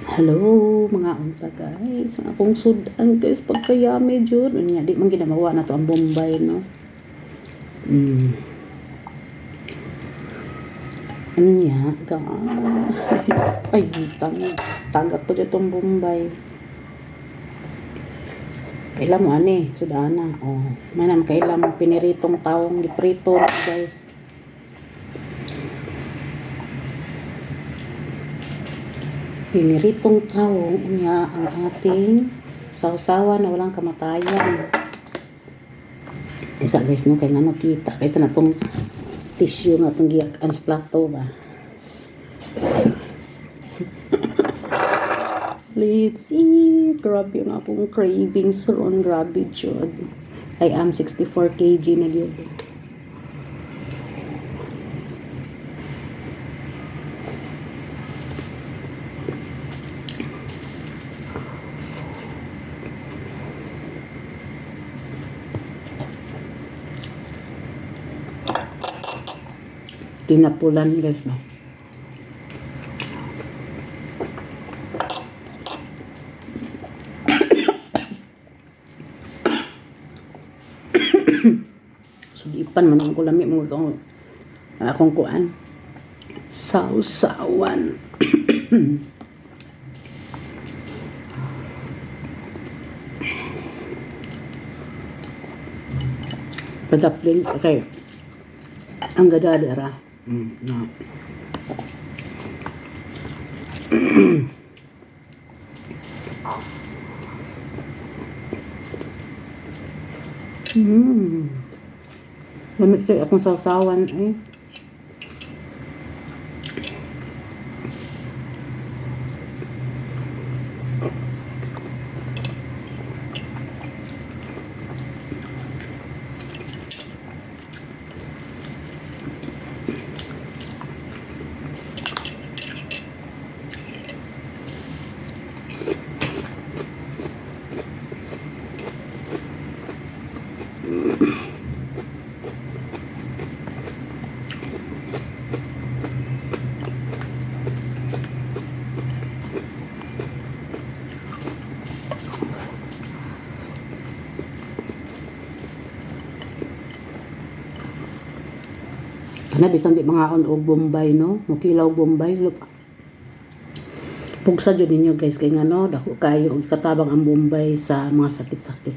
Hello mga unta guys. Ang akong sudan guys pagkayami jud unya di man ginamawa na to ang Bombay no. Anya ga ay tagak ko dito tong Bombay. Kailan mo ani sudana may nam kailan mo piniritong taong giprito guys. Piniritong tawong unya ang ating sausawan na walang kamatayan. Isa guys no kay ngano kita kaysa na tong tissue nga tong giyakan sa plato ba. Let's eat. Grabe ang akong cravings ron. Grabe jud. I am 64 kg na gyud. Tinapulan guys no. Sulipan man ang kulami mo akong kuan. Sausawan. Padapling okay. Ang gadadara. No. Lamig kayo akong sausawan eh. Kana bisan di mga og Bombay no, mukilaw Bombay. Pugsa jud ninyo guys kay ngano dako kayo og katabang ang Bombay sa mga sakit-sakit.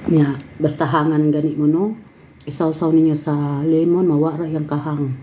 Nya basta hangan gani mo no. Isawsaw ninyo sa lemon mawara yang kahang.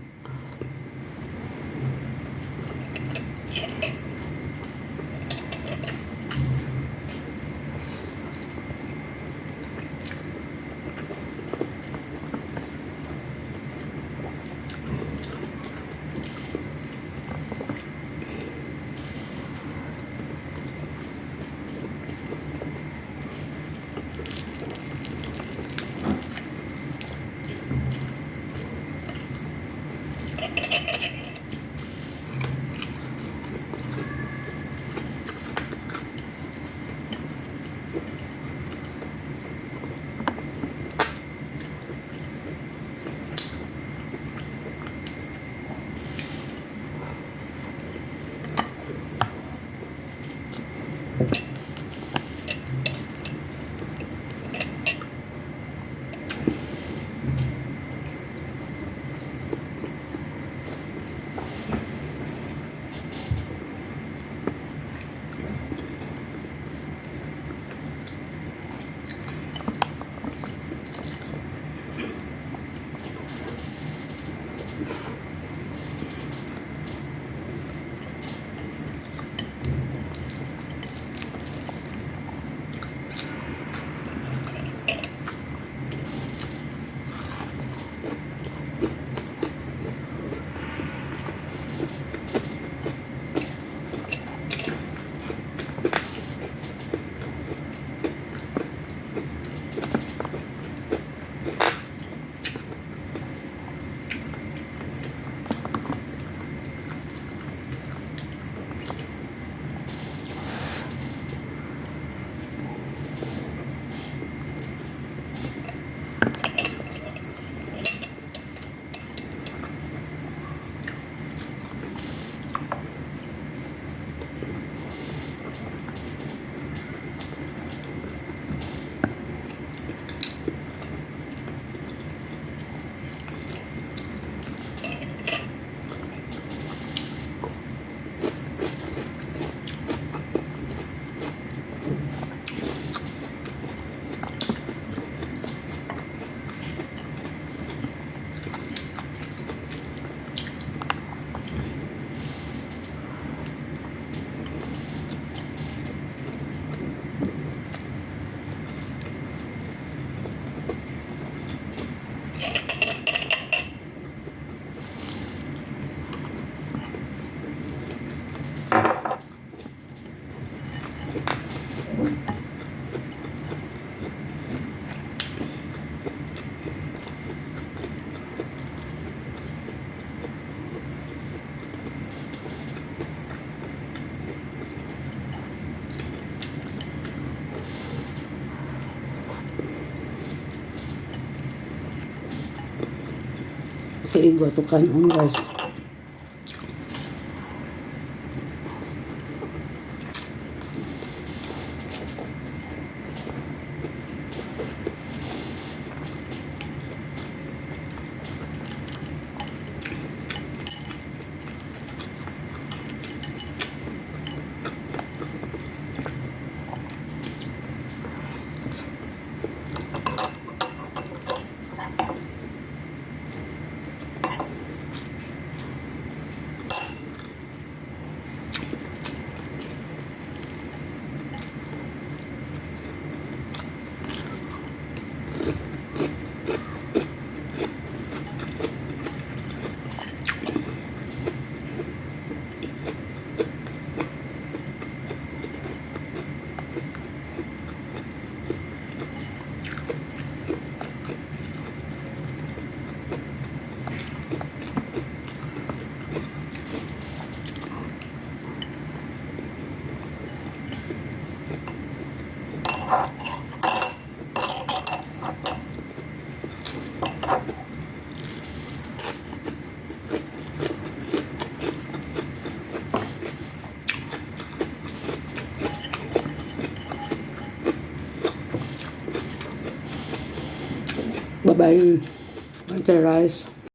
Igo to kanon guys. Bye-bye. Bye, rice.